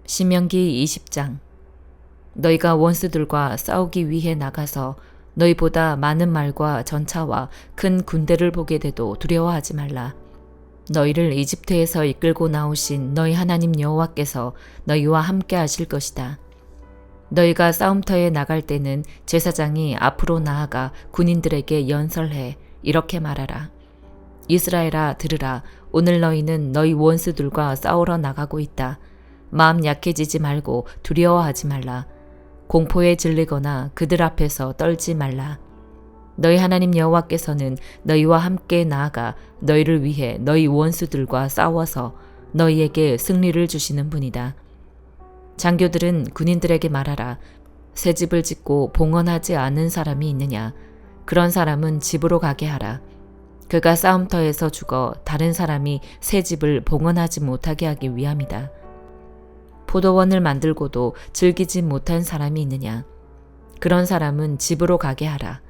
신명기 20장. 너희가 원수들과 싸우기 위해 나가서 너희보다 많은 말과 전차와 큰 군대를 보게 돼도 두려워하지 말라. 너희를 이집트에서 이끌고 나오신 너희 하나님 여호와께서 너희와 함께 하실 것이다. 너희가 싸움터에 나갈 때는 제사장이 앞으로 나아가 군인들에게 연설해 이렇게 말하라. 이스라엘아, 들으라. 오늘 너희는 너희 원수들과 싸우러 나가고 있다. 마음 약해지지 말고 두려워하지 말라. 공포에 질리거나 그들 앞에서 떨지 말라. 너희 하나님 여호와께서는 너희와 함께 나아가 너희를 위해 너희 원수들과 싸워서 너희에게 승리를 주시는 분이다. 장교들은 군인들에게 말하라. 새 집을 짓고 봉헌하지 않은 사람이 있느냐? 그런 사람은 집으로 가게 하라. 그가 싸움터에서 죽어 다른 사람이 새 집을 봉헌하지 못하게 하기 위함이다. 포도원을 만들고도 즐기지 못한 사람이 있느냐? 그런 사람은 집으로 가게 하라.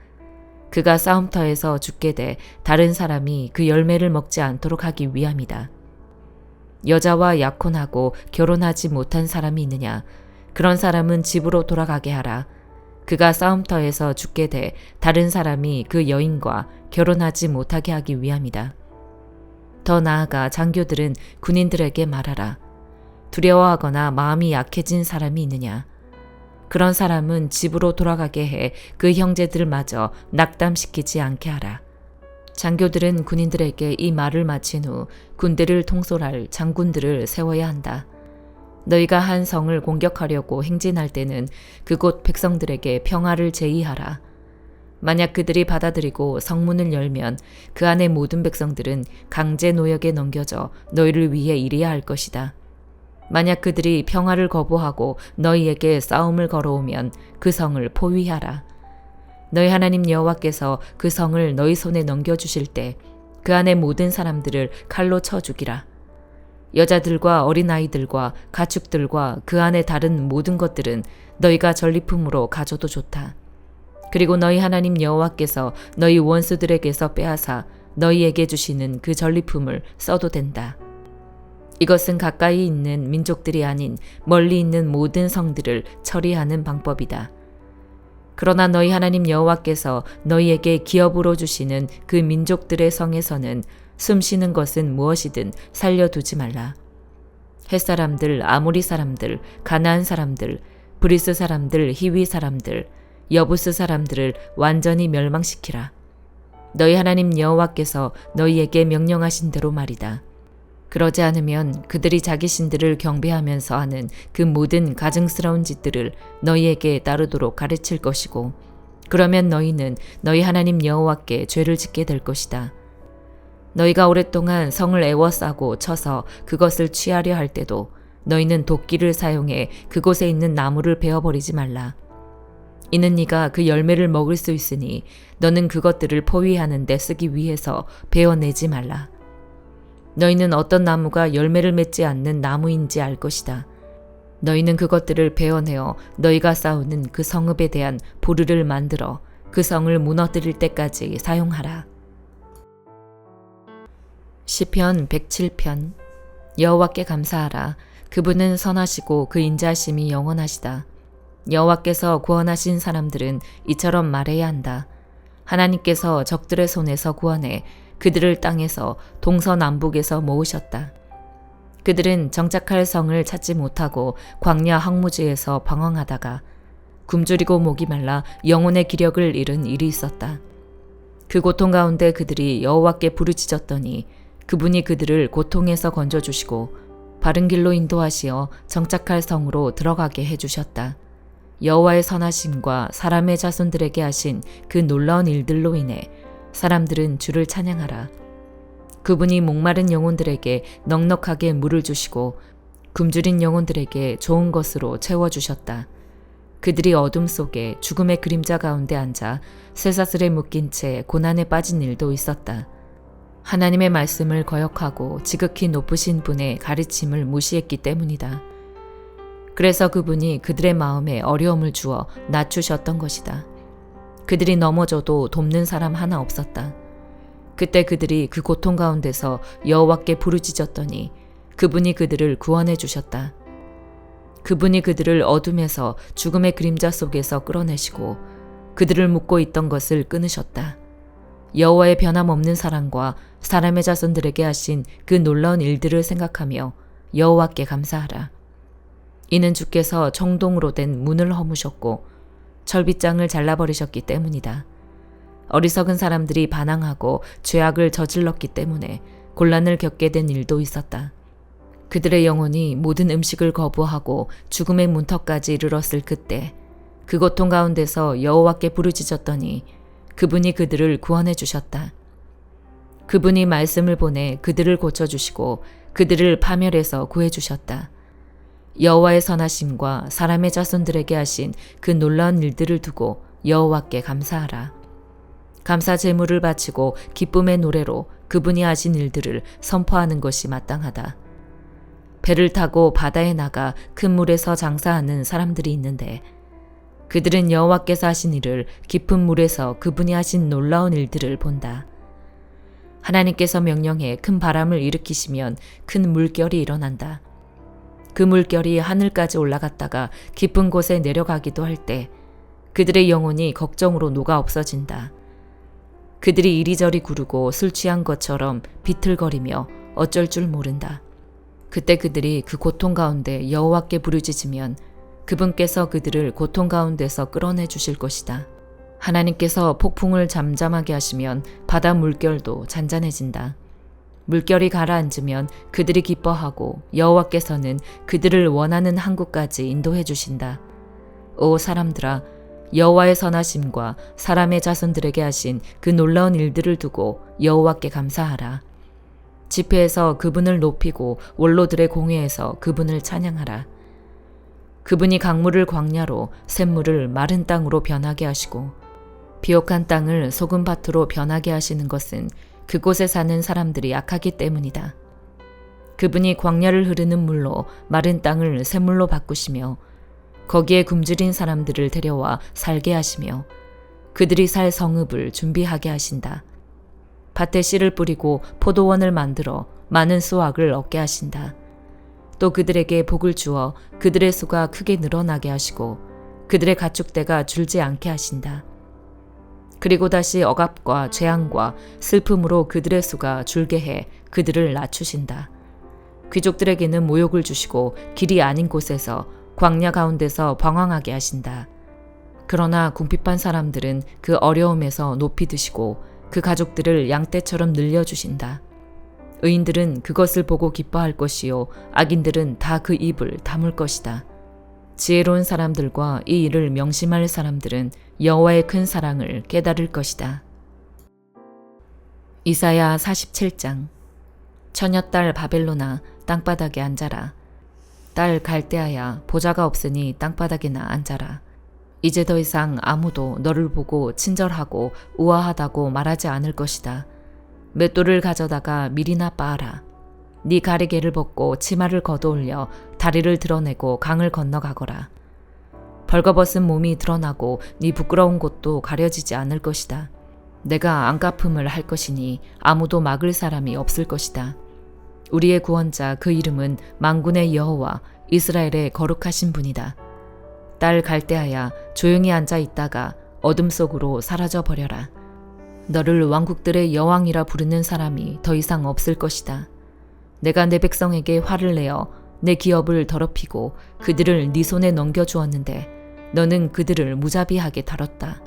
그가 싸움터에서 죽게 돼 다른 사람이 그 열매를 먹지 않도록 하기 위함이다. 여자와 약혼하고 결혼하지 못한 사람이 있느냐? 그런 사람은 집으로 돌아가게 하라. 그가 싸움터에서 죽게 돼 다른 사람이 그 여인과 결혼하지 못하게 하기 위함이다. 더 나아가 장교들은 군인들에게 말하라. 두려워하거나 마음이 약해진 사람이 있느냐? 그런 사람은 집으로 돌아가게 해 그 형제들마저 낙담시키지 않게 하라. 장교들은 군인들에게 이 말을 마친 후 군대를 통솔할 장군들을 세워야 한다. 너희가 한 성을 공격하려고 행진할 때는 그곳 백성들에게 평화를 제의하라. 만약 그들이 받아들이고 성문을 열면 그 안의 모든 백성들은 강제 노역에 넘겨져 너희를 위해 일해야 할 것이다. 만약 그들이 평화를 거부하고 너희에게 싸움을 걸어오면 그 성을 포위하라. 너희 하나님 여호와께서 그 성을 너희 손에 넘겨주실 때 그 안의 모든 사람들을 칼로 쳐 죽이라. 여자들과 어린아이들과 가축들과 그 안에 다른 모든 것들은 너희가 전리품으로 가져도 좋다. 그리고 너희 하나님 여호와께서 너희 원수들에게서 빼앗아 너희에게 주시는 그 전리품을 써도 된다. 이것은 가까이 있는 민족들이 아닌 멀리 있는 모든 성들을 처리하는 방법이다. 그러나 너희 하나님 여호와께서 너희에게 기업으로 주시는 그 민족들의 성에서는 숨쉬는 것은 무엇이든 살려두지 말라. 헷사람들, 아모리 사람들, 가나안 사람들, 브리스 사람들, 히위 사람들, 여부스 사람들을 완전히 멸망시키라. 너희 하나님 여호와께서 너희에게 명령하신 대로 말이다. 그러지 않으면 그들이 자기 신들을 경배하면서 하는 그 모든 가증스러운 짓들을 너희에게 따르도록 가르칠 것이고, 그러면 너희는 너희 하나님 여호와께 죄를 짓게 될 것이다. 너희가 오랫동안 성을 애워싸고 쳐서 그것을 취하려 할 때도 너희는 도끼를 사용해 그곳에 있는 나무를 베어버리지 말라. 이는 네가 그 열매를 먹을 수 있으니 너는 그것들을 포위하는 데 쓰기 위해서 베어내지 말라. 너희는 어떤 나무가 열매를 맺지 않는 나무인지 알 것이다. 너희는 그것들을 베어내어 너희가 싸우는 그 성읍에 대한 보르를 만들어 그 성을 무너뜨릴 때까지 사용하라. 시편 107편. 여호와께 감사하라. 그분은 선하시고 그 인자하심이 영원하시다. 여호와께서 구원하신 사람들은 이처럼 말해야 한다. 하나님께서 적들의 손에서 구원해 그들을 땅에서 동서남북에서 모으셨다. 그들은 정착할 성을 찾지 못하고 광야 황무지에서 방황하다가 굶주리고 목이 말라 영혼의 기력을 잃은 일이 있었다. 그 고통 가운데 그들이 여호와께 부르짖었더니 그분이 그들을 고통에서 건져주시고 바른 길로 인도하시어 정착할 성으로 들어가게 해주셨다. 여호와의 선하심과 사람의 자손들에게 하신 그 놀라운 일들로 인해 사람들은 주를 찬양하라. 그분이 목마른 영혼들에게 넉넉하게 물을 주시고 굶주린 영혼들에게 좋은 것으로 채워주셨다. 그들이 어둠 속에 죽음의 그림자 가운데 앉아 쇠사슬에 묶인 채 고난에 빠진 일도 있었다. 하나님의 말씀을 거역하고 지극히 높으신 분의 가르침을 무시했기 때문이다. 그래서 그분이 그들의 마음에 어려움을 주어 낮추셨던 것이다. 그들이 넘어져도 돕는 사람 하나 없었다. 그때 그들이 그 고통 가운데서 여호와께 부르짖었더니 그분이 그들을 구원해 주셨다. 그분이 그들을 어둠에서 죽음의 그림자 속에서 끌어내시고 그들을 묶고 있던 것을 끊으셨다. 여호와의 변함없는 사랑과 사람의 자손들에게 하신 그 놀라운 일들을 생각하며 여호와께 감사하라. 이는 주께서 청동으로 된 문을 허무셨고 철빗장을 잘라버리셨기 때문이다. 어리석은 사람들이 반항하고 죄악을 저질렀기 때문에 곤란을 겪게 된 일도 있었다. 그들의 영혼이 모든 음식을 거부하고 죽음의 문턱까지 이르렀을 그때 그 고통 가운데서 여호와께 부르짖었더니 그분이 그들을 구원해 주셨다. 그분이 말씀을 보내 그들을 고쳐주시고 그들을 파멸해서 구해주셨다. 여호와의 선하심과 사람의 자손들에게 하신 그 놀라운 일들을 두고 여호와께 감사하라. 감사 제물을 바치고 기쁨의 노래로 그분이 하신 일들을 선포하는 것이 마땅하다. 배를 타고 바다에 나가 큰 물에서 장사하는 사람들이 있는데 그들은 여호와께서 하신 일을 깊은 물에서 그분이 하신 놀라운 일들을 본다. 하나님께서 명령해 큰 바람을 일으키시면 큰 물결이 일어난다. 그 물결이 하늘까지 올라갔다가 깊은 곳에 내려가기도 할 때 그들의 영혼이 걱정으로 녹아 없어진다. 그들이 이리저리 구르고 술 취한 것처럼 비틀거리며 어쩔 줄 모른다. 그때 그들이 그 고통 가운데 여호와께 부르짖으면 그분께서 그들을 고통 가운데서 끌어내 주실 것이다. 하나님께서 폭풍을 잠잠하게 하시면 바다 물결도 잔잔해진다. 물결이 가라앉으면 그들이 기뻐하고 여호와께서는 그들을 원하는 항구까지 인도해 주신다. 오 사람들아, 여호와의 선하심과 사람의 자손들에게 하신 그 놀라운 일들을 두고 여호와께 감사하라. 집회에서 그분을 높이고 원로들의 공회에서 그분을 찬양하라. 그분이 강물을 광야로 샘물을 마른 땅으로 변하게 하시고 비옥한 땅을 소금밭으로 변하게 하시는 것은 그곳에 사는 사람들이 약하기 때문이다. 그분이 광야를 흐르는 물로 마른 땅을 샘물로 바꾸시며 거기에 굶주린 사람들을 데려와 살게 하시며 그들이 살 성읍을 준비하게 하신다. 밭에 씨를 뿌리고 포도원을 만들어 많은 수확을 얻게 하신다. 또 그들에게 복을 주어 그들의 수가 크게 늘어나게 하시고 그들의 가축대가 줄지 않게 하신다. 그리고 다시 억압과 재앙과 슬픔으로 그들의 수가 줄게 해 그들을 낮추신다. 귀족들에게는 모욕을 주시고 길이 아닌 곳에서 광야 가운데서 방황하게 하신다. 그러나 궁핍한 사람들은 그 어려움에서 높이 드시고 그 가족들을 양떼처럼 늘려주신다. 의인들은 그것을 보고 기뻐할 것이요 악인들은 다 그 입을 다물 것이다. 지혜로운 사람들과 이 일을 명심할 사람들은 여호와의 큰 사랑을 깨달을 것이다. 이사야 47장. 처녀딸 바벨론아, 땅바닥에 앉아라. 딸 갈대아야, 보좌가 없으니 땅바닥에나 앉아라. 이제 더 이상 아무도 너를 보고 친절하고 우아하다고 말하지 않을 것이다. 맷돌을 가져다가 밀이나 빻아라. 네 가리개를 벗고 치마를 걷어올려 다리를 드러내고 강을 건너가거라. 벌거벗은 몸이 드러나고 네 부끄러운 곳도 가려지지 않을 것이다. 내가 안갚음을 할 것이니 아무도 막을 사람이 없을 것이다. 우리의 구원자 그 이름은 만군의 여호와 이스라엘의 거룩하신 분이다. 딸 갈대아야, 조용히 앉아 있다가 어둠 속으로 사라져 버려라. 너를 왕국들의 여왕이라 부르는 사람이 더 이상 없을 것이다. 내가 내 백성에게 화를 내어 내 기업을 더럽히고 그들을 네 손에 넘겨주었는데 너는 그들을 무자비하게 다뤘다.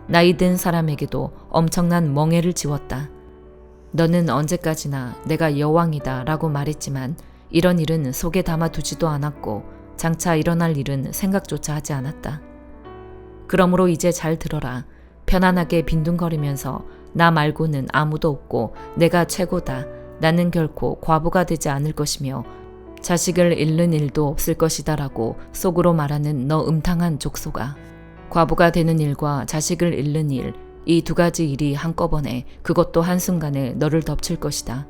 나이 든 사람에게도 엄청난 멍해를 지웠다. 너는 언제까지나 내가 여왕이다 라고 말했지만 이런 일은 속에 담아두지도 않았고 장차 일어날 일은 생각조차 하지 않았다. 그러므로 이제 잘 들어라. 편안하게 빈둥거리면서 나 말고는 아무도 없고 내가 최고다. 나는 결코 과부가 되지 않을 것이며 자식을 잃는 일도 없을 것이다 라고 속으로 말하는 너 음탕한 족속아. 과부가 되는 일과 자식을 잃는 일, 이 두 가지 일이 한꺼번에 그것도 한순간에 너를 덮칠 것이다.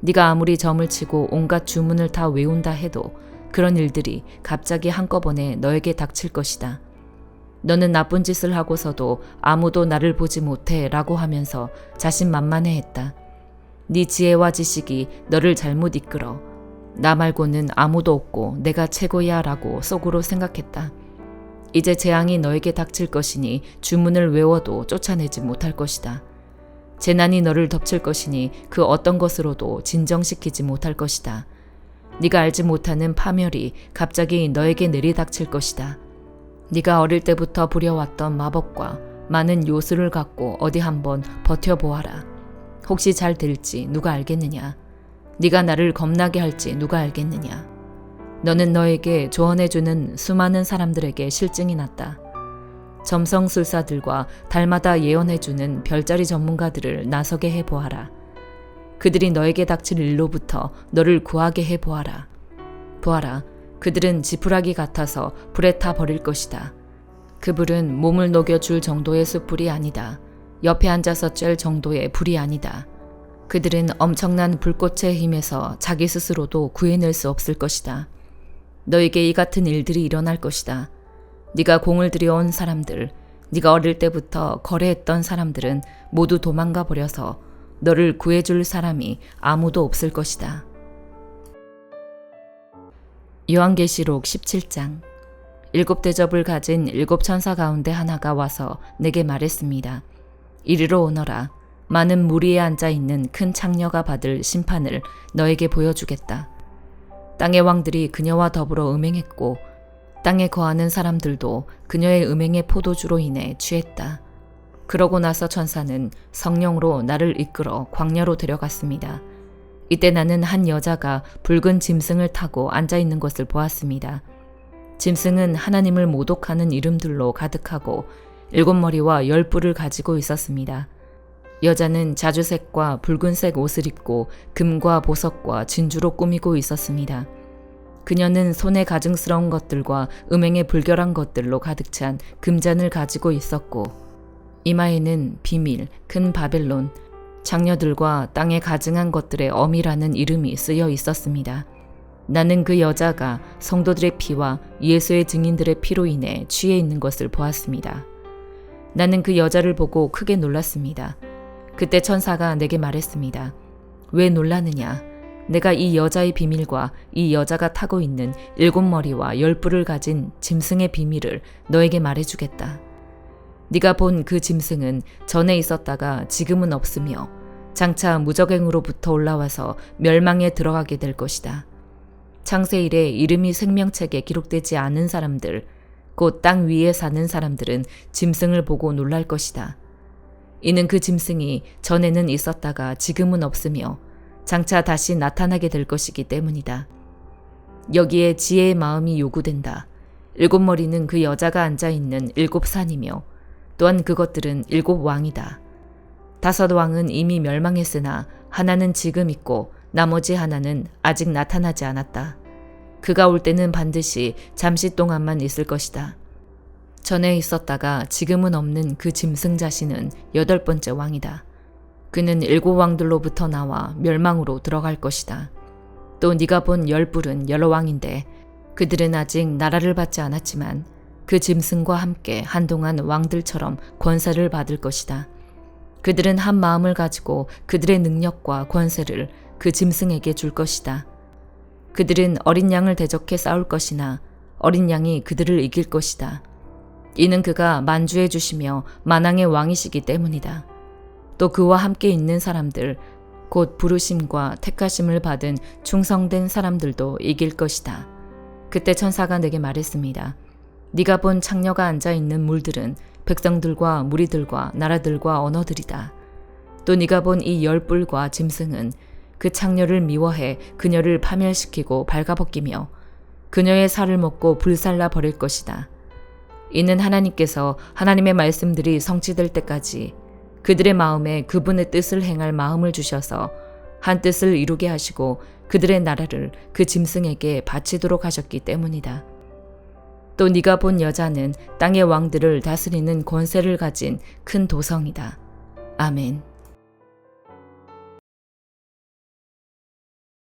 네가 아무리 점을 치고 온갖 주문을 다 외운다 해도 그런 일들이 갑자기 한꺼번에 너에게 닥칠 것이다. 너는 나쁜 짓을 하고서도 아무도 나를 보지 못해 라고 하면서 자신만만해 했다. 네 지혜와 지식이 너를 잘못 이끌어 나 말고는 아무도 없고 내가 최고야 라고 속으로 생각했다. 이제 재앙이 너에게 닥칠 것이니 주문을 외워도 쫓아내지 못할 것이다. 재난이 너를 덮칠 것이니 그 어떤 것으로도 진정시키지 못할 것이다. 네가 알지 못하는 파멸이 갑자기 너에게 내리닥칠 것이다. 네가 어릴 때부터 부려왔던 마법과 많은 요술을 갖고 어디 한번 버텨보아라. 혹시 잘 될지 누가 알겠느냐? 네가 나를 겁나게 할지 누가 알겠느냐? 너는 너에게 조언해주는 수많은 사람들에게 실증이 났다. 점성술사들과 달마다 예언해주는 별자리 전문가들을 나서게 해보아라. 그들이 너에게 닥칠 일로부터 너를 구하게 해보아라. 보아라, 그들은 지푸라기 같아서 불에 타 버릴 것이다. 그 불은 몸을 녹여줄 정도의 숯불이 아니다. 옆에 앉아서 쬐 정도의 불이 아니다. 그들은 엄청난 불꽃의 힘에서 자기 스스로도 구해낼 수 없을 것이다. 너에게 이 같은 일들이 일어날 것이다. 네가 공을 들여온 사람들, 네가 어릴 때부터 거래했던 사람들은 모두 도망가 버려서 너를 구해줄 사람이 아무도 없을 것이다. 요한계시록 17장. 7대접을 가진 7천사 가운데 하나가 와서 내게 말했습니다. 이리로 오너라. 많은 무리에 앉아있는 큰 창녀가 받을 심판을 너에게 보여주겠다. 땅의 왕들이 그녀와 더불어 음행했고 땅에 거하는 사람들도 그녀의 음행의 포도주로 인해 취했다. 그러고 나서 천사는 성령으로 나를 이끌어 광야로 데려갔습니다. 이때 나는 한 여자가 붉은 짐승을 타고 앉아있는 것을 보았습니다. 짐승은 하나님을 모독하는 이름들로 가득하고 7머리와 10뿔을 가지고 있었습니다. 여자는 자주색과 붉은색 옷을 입고 금과 보석과 진주로 꾸미고 있었습니다. 그녀는 손에 가증스러운 것들과 음행에 불결한 것들로 가득 찬 금잔을 가지고 있었고 이마에는 비밀, 큰 바벨론, 장녀들과 땅에 가증한 것들의 어미라는 이름이 쓰여 있었습니다. 나는 그 여자가 성도들의 피와 예수의 증인들의 피로 인해 취해 있는 것을 보았습니다. 나는 그 여자를 보고 크게 놀랐습니다. 그때 천사가 내게 말했습니다. 왜 놀라느냐? 내가 이 여자의 비밀과 이 여자가 타고 있는 7머리와 10뿔을 가진 짐승의 비밀을 너에게 말해주겠다. 네가 본 그 짐승은 전에 있었다가 지금은 없으며 장차 무적행으로부터 올라와서 멸망에 들어가게 될 것이다. 창세일에 이름이 생명책에 기록되지 않은 사람들, 곧 땅 위에 사는 사람들은 짐승을 보고 놀랄 것이다. 이는 그 짐승이 전에는 있었다가 지금은 없으며 장차 다시 나타나게 될 것이기 때문이다. 여기에 지혜의 마음이 요구된다. 7머리는 그 여자가 앉아있는 7산이며 또한 그것들은 7왕이다. 5왕은 이미 멸망했으나 하나는 지금 있고 나머지 하나는 아직 나타나지 않았다. 그가 올 때는 반드시 잠시 동안만 있을 것이다. 전에 있었다가 지금은 없는 그 짐승 자신은 8번째 왕이다. 그는 7왕들로부터 나와 멸망으로 들어갈 것이다. 또 네가 본 10뿔은 여러 왕인데 그들은 아직 나라를 받지 않았지만 그 짐승과 함께 한동안 왕들처럼 권세를 받을 것이다. 그들은 한 마음을 가지고 그들의 능력과 권세를 그 짐승에게 줄 것이다. 그들은 어린 양을 대적해 싸울 것이나 어린 양이 그들을 이길 것이다. 이는 그가 만주해 주시며 만왕의 왕이시기 때문이다. 또 그와 함께 있는 사람들, 곧 부르심과 택하심을 받은 충성된 사람들도 이길 것이다. 그때 천사가 내게 말했습니다. 네가 본 창녀가 앉아있는 물들은 백성들과 무리들과 나라들과 언어들이다. 또 네가 본 이 10뿔과 짐승은 그 창녀를 미워해 그녀를 파멸시키고 발가벗기며 그녀의 살을 먹고 불살라 버릴 것이다. 이는 하나님께서 하나님의 말씀들이 성취될 때까지 그들의 마음에 그분의 뜻을 행할 마음을 주셔서 한 뜻을 이루게 하시고 그들의 나라를 그 짐승에게 바치도록 하셨기 때문이다. 또 네가 본 여자는 땅의 왕들을 다스리는 권세를 가진 큰 도성이다. 아멘.